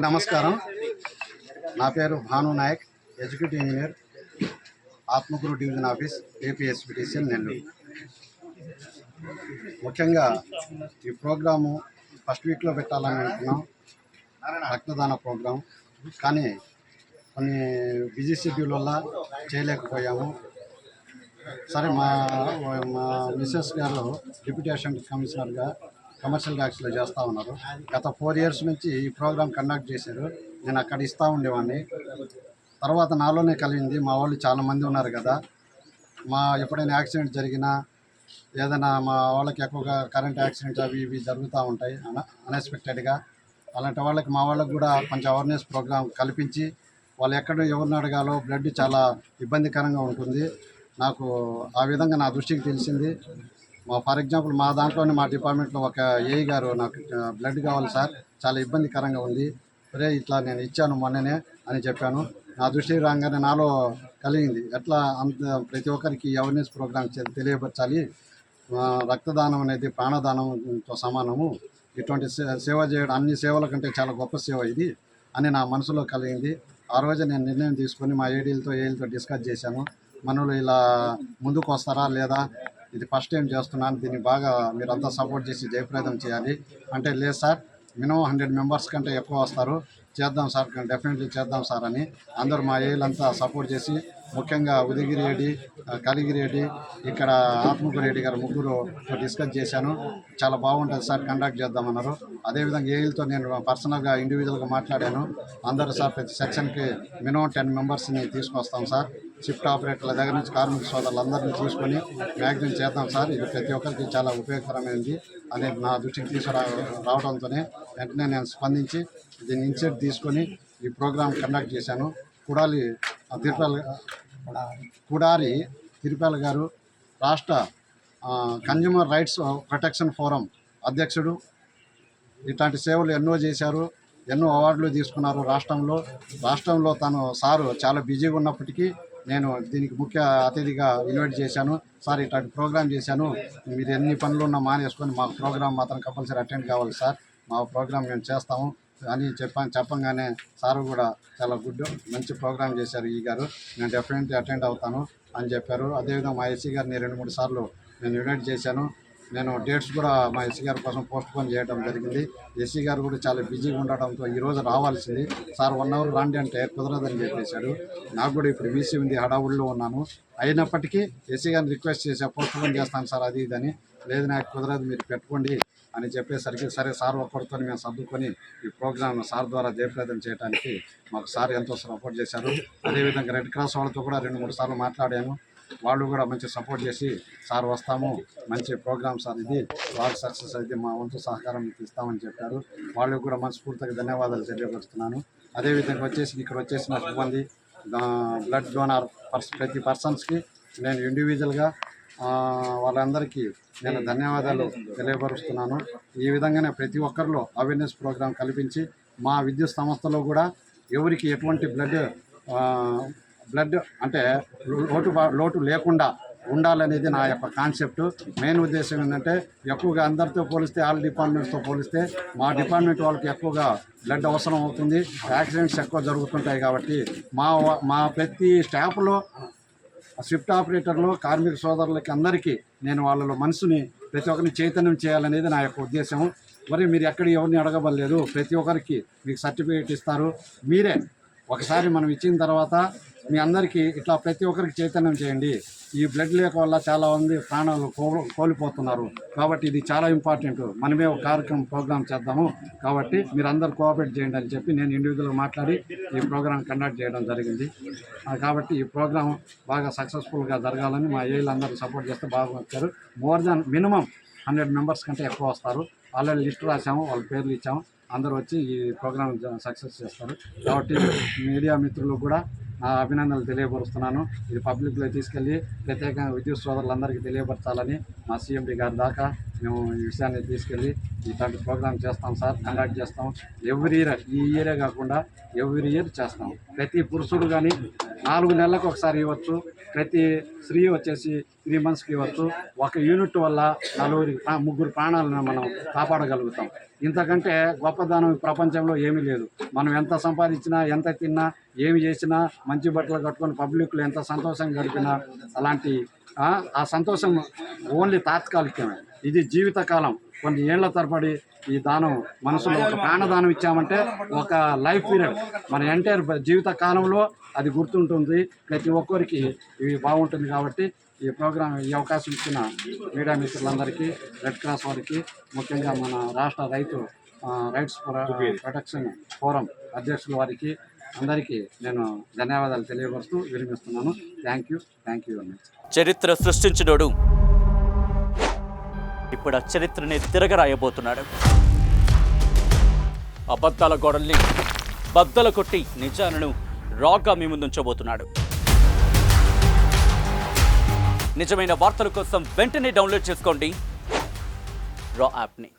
నమస్కారం. నా పేరు Bhanu Nayak, executive engineer, Atmakur division office, APSPTCL Nellore. ముఖ్యంగా ఈ ప్రోగ్రాము ఫస్ట్ వీక్లో పెట్టాలని అనుకున్నాం, రక్తదాన ప్రోగ్రాం. కానీ కొన్ని బిజీ షెడ్యూల్ వల్ల చేయలేకపోయాము. సరే, మా మిస్సెస్ గారు డిప్యూటీ అసిస్టెంట్ కమిషనర్గా కమర్షియల్ ట్యాక్స్లో చేస్తూ ఉన్నారు. గత 4 years నుంచి ఈ ప్రోగ్రాం కండక్ట్ చేశారు. నేను అక్కడ ఇస్తూ ఉండేవాడిని. తర్వాత నాలోనే కలిగింది, మా వాళ్ళు చాలామంది ఉన్నారు కదా, ఎప్పుడైనా యాక్సిడెంట్ జరిగినా ఏదైనా మా వాళ్ళకి ఎక్కువగా కరెంట్ యాక్సిడెంట్స్ అవి ఇవి జరుగుతూ ఉంటాయి అన్ఎక్స్పెక్టెడ్గా. అలాంటి వాళ్ళకి మా వాళ్ళకి కూడా కొంచెం అవేర్నెస్ ప్రోగ్రాం కల్పించి వాళ్ళు ఎవరిని అడగాలో బ్లడ్ చాలా ఇబ్బందికరంగా ఉంటుంది. నాకు ఆ విధంగా నా దృష్టికి తెలిసింది. ఫర్ ఎగ్జాంపుల్ మా దాంట్లోనే మా డిపార్ట్మెంట్లో ఒక ఏఈ గారు, నాకు బ్లడ్ కావాలి సార్, చాలా ఇబ్బందికరంగా ఉంది, సరే ఇట్లా నేను ఇచ్చాను మొన్ననే అని చెప్పాను. నా దృష్టికి రాగానే నాలో కలిగింది, ఎట్లా ప్రతి ఒక్కరికి అవేర్నెస్ ప్రోగ్రామ్ తెలియపరచాలి. రక్తదానం అనేది ప్రాణదానంతో సమానము. ఇటువంటి సేవ చేయడం అన్ని సేవల కంటే చాలా గొప్ప సేవ ఇది అని నా మనసులో కలిగింది. ఆ రోజు నేను నిర్ణయం తీసుకొని మా ఏఈలతో డిస్కస్ చేశాను. మనలో ఇలా ముందుకు వస్తారా లేదా, ఇది ఫస్ట్ టైం చేస్తున్నాను, దీన్ని బాగా మీరంతా సపోర్ట్ చేసి జయప్రదం చేయాలి అంటే, లేదు సార్, మినిమం 100 members కంటే ఎక్కువ వస్తారు, చేద్దాం సార్, డెఫినెట్లీ చేద్దాం సార్ అని అందరూ మా ఏళ్ళంతా సపోర్ట్ చేసి, ముఖ్యంగా ఉదయగిరి రెడ్డి, కలిగిరి రెడ్డి, ఇక్కడ ఆత్మకూరు రెడ్డి గారు ముగ్గురు డిస్కస్ చేశాను. చాలా బాగుంటుంది సార్, కండక్ట్ చేద్దామన్నారు. అదేవిధంగా ఏఈలతో నేను పర్సనల్గా ఇండివిజువల్గా మాట్లాడాను. అందరూ సార్ ప్రతి సెక్షన్కి మినిమం 10 membersని తీసుకొస్తాం సార్, షిఫ్ట్ ఆపరేటర్ల దగ్గర నుంచి కార్మిక సోదరులందరినీ తీసుకొని మ్యాక్సిమం చేద్దాం సార్, ఇది ప్రతి ఒక్కరికి చాలా ఉపయోగకరమైనది అని నా దృష్టికి రావడంతోనే వెంటనే నేను స్పందించి దీన్ని ఇనిషియేట్ తీసుకొని ఈ ప్రోగ్రాం కండక్ట్ చేశాను. కుడారి తిరుపతి గారు, రాష్ట్ర కన్జ్యూమర్ రైట్స్ ప్రొటెక్షన్ ఫోరం అధ్యక్షుడు. ఇట్లాంటి సేవలు ఎన్నో చేశారు, ఎన్నో అవార్డులు తీసుకున్నారు రాష్ట్రంలో. సారు చాలా బిజీగా ఉన్నప్పటికీ నేను దీనికి ముఖ్య అతిథిగా ఇన్వైట్ చేశాను. సార్, ఇట్లాంటి ప్రోగ్రాం చేశాను, మీరు ఎన్ని పనులు ఉన్నా మానేసుకొని మా ప్రోగ్రాం మాత్రం కంపల్సరీ అటెండ్ కావాలి సార్, మా ప్రోగ్రాం మేము చేస్తాము అని చెప్పంగానే సారు కూడా చాలా మంచి ప్రోగ్రాం చేశారు ఈ గారు, నేను డెఫినెట్లీ అటెండ్ అవుతాను అని చెప్పారు. అదేవిధంగా మా ఎస్సీ గారిని 2-3 సార్లు నేను ఇన్వైట్ చేశాను. నేను డేట్స్ కూడా మా ఎస్సీ గారి కోసం పోస్ట్పోన్ చేయడం జరిగింది. ఎస్సీ గారు కూడా చాలా బిజీగా ఉండటంతో ఈరోజు రావాల్సింది, సార్ 1 hour రండి అంటే కుదరదని చెప్పేశాడు. నాకు కూడా ఇప్పుడు వీసీ ఉంది, హడావుడిలో ఉన్నాను. అయినప్పటికీ ఎస్సీ గారిని రిక్వెస్ట్ చేసి పోస్ట్పోన్ చేస్తాను సార్ అది ఇదని, లేదు నాకు కుదరదు, మీరు పెట్టుకోండి అని చెప్పేసరికి సరే సార్ ఒక్కడితో మేము సర్దుకొని ఈ ప్రోగ్రామ్ సార్ ద్వారా జయప్రదం చేయడానికి మాకు సార్ ఎంతో సపోర్ట్ చేశారు. అదేవిధంగా రెడ్ క్రాస్ వాళ్ళతో కూడా 2-3 సార్లు మాట్లాడాను. వాళ్ళు కూడా మంచి సపోర్ట్ చేసి, సార్ వస్తాము, మంచి ప్రోగ్రామ్ సార్, ఇది బాగా సక్సెస్ అయితే మా వంతు సహకారం ఇస్తామని చెప్పారు. వాళ్ళకు కూడా మనస్ఫూర్తిగా ధన్యవాదాలు తెలియపరుస్తున్నాను. అదేవిధంగా ఇక్కడ వచ్చేసిన సిబ్బంది, బ్లడ్ డోనార్ ప్రతి పర్సన్స్కి నేను ఇండివిజువల్గా వాళ్ళందరికీ నేను ధన్యవాదాలు తెలియపరుస్తున్నాను. ఈ విధంగానే ప్రతి ఒక్కరిలో అవేర్నెస్ ప్రోగ్రాం కల్పించి మా విద్యుత్ సంస్థలో కూడా ఎవరికి ఎటువంటి బ్లడ్ అంటే లోటు లేకుండా ఉండాలనేది నా యొక్క కాన్సెప్ట్. మెయిన్ ఉద్దేశం ఏంటంటే, ఎక్కువగా అందరితో పోలిస్తే, ఆల్ డిపార్ట్మెంట్స్తో పోలిస్తే మా డిపార్ట్మెంట్ వాళ్ళకి ఎక్కువగా బ్లడ్ అవసరం అవుతుంది, యాక్సిడెంట్స్ ఎక్కువ జరుగుతుంటాయి. కాబట్టి మా ప్రతి స్టాఫ్లో, షిఫ్ట్ ఆపరేటర్లు, కార్మిక సోదరులకి అందరికీ నేను వాళ్ళలో మనసుని ప్రతి ఒక్కరిని చైతన్యం చేయాలనేది నా యొక్క ఉద్దేశం. మరి మీరు ఎవరిని అడగబడలేదు, ప్రతి ఒక్కరికి మీకు సర్టిఫికేట్ ఇస్తారు. మీరే ఒకసారి మనం ఇచ్చిన తర్వాత మీ అందరికీ ఇట్లా ప్రతి ఒక్కరికి చైతన్యం చేయండి. ఈ బ్లడ్ లేక వల్ల చాలామంది ప్రాణాలు కోల్పోతున్నారు. కాబట్టి ఇది చాలా ఇంపార్టెంట్, మనమే ఒక కార్యక్రమం ప్రోగ్రామ్ చేద్దాము, కాబట్టి మీరు అందరూ కోఆపరేట్ చేయండి అని చెప్పి నేను ఇండివిజువల్గా మాట్లాడి ఈ ప్రోగ్రాం కండక్ట్ చేయడం జరిగింది. కాబట్టి ఈ ప్రోగ్రాం బాగా సక్సెస్ఫుల్గా జరగాలని మా ఏళ్ళందరూ సపోర్ట్ చేస్తే బాగా వచ్చారు. మోర్ దాన్ మినిమం 100 members కంటే ఎక్కువ వస్తారు. ఆల్రెడీ లిస్ట్ రాసాము, వాళ్ళ పేర్లు ఇచ్చాము, అందరూ వచ్చి ఈ ప్రోగ్రాం సక్సెస్ చేస్తారు. కాబట్టి మీడియా మిత్రులకు కూడా నా అభినందనలు తెలియపరుస్తున్నాను. ఇది పబ్లిక్లో తీసుకెళ్ళి ప్రత్యేకంగా విద్యుత్ సోదరులందరికీ తెలియపరచాలని మా సీఎండీ గారి దాకా మేము ఈ విషయాన్ని తీసుకెళ్ళి ఇట్లాంటి ప్రోగ్రామ్ చేస్తాం సార్, కండక్ట్ చేస్తాం. ఎవ్రీ ఇయర్, ఈ ఇయరే కాకుండా ఎవ్రీ ఇయర్ చేస్తాం. ప్రతి పురుషుడు కానీ 4 నెలలకు ఒకసారి ఇవ్వచ్చు. ప్రతి స్త్రీ వచ్చేసి 3 monthsకి ఇవ్వచ్చు. ఒక యూనిట్ వల్ల 3 ప్రాణాలను మనం కాపాడగలుగుతాం. ఇంతకంటే గొప్పదనం ప్రపంచంలో ఏమీ లేదు. మనం ఎంత సంపాదించినా, ఎంత తిన్నా, ఏమి చేసినా, మంచి బట్టలు కట్టుకొని పబ్లిక్లో ఎంత సంతోషంగా గడిపినా అలాంటి ఆ సంతోషం ఓన్లీ తాత్కాలికమే. ఇది జీవితకాలం. కొన్ని ఏళ్ల తరబడి ఈ దానం మనసులో ఒక ప్రాణదానం ఇచ్చామంటే ఒక లైఫ్ పీరియడ్ మన ఎంటైర్ జీవిత కాలంలో అది గుర్తుంటుంది. ప్రతి ఒక్కరికి ఇవి బాగుంటుంది. కాబట్టి ఈ ప్రోగ్రాం ఈ అవకాశం ఇచ్చిన మీడియా మిత్రులందరికీ, రెడ్ క్రాస్ వారికి, ముఖ్యంగా మన రాష్ట్ర రైట్స్ ప్రొటెక్షన్ ఫోరం అధ్యక్షుల వారికి అందరికీ నేను ధన్యవాదాలు తెలియపరుస్తూ విరమిస్తున్నాను. Thank you very much. చరిత్ర సృష్టించినోడు ఇప్పుడు ఆ చరిత్రని తిరగరాయబోతున్నాడు. అబద్ధాల గోడల్ని బద్దలు కొట్టి నిజాలను రాగా మీ ముందుంచబోతున్నాడు. నిజమైన వార్తల కోసం వెంటనే డౌన్లోడ్ చేసుకోండి రా యాప్ని.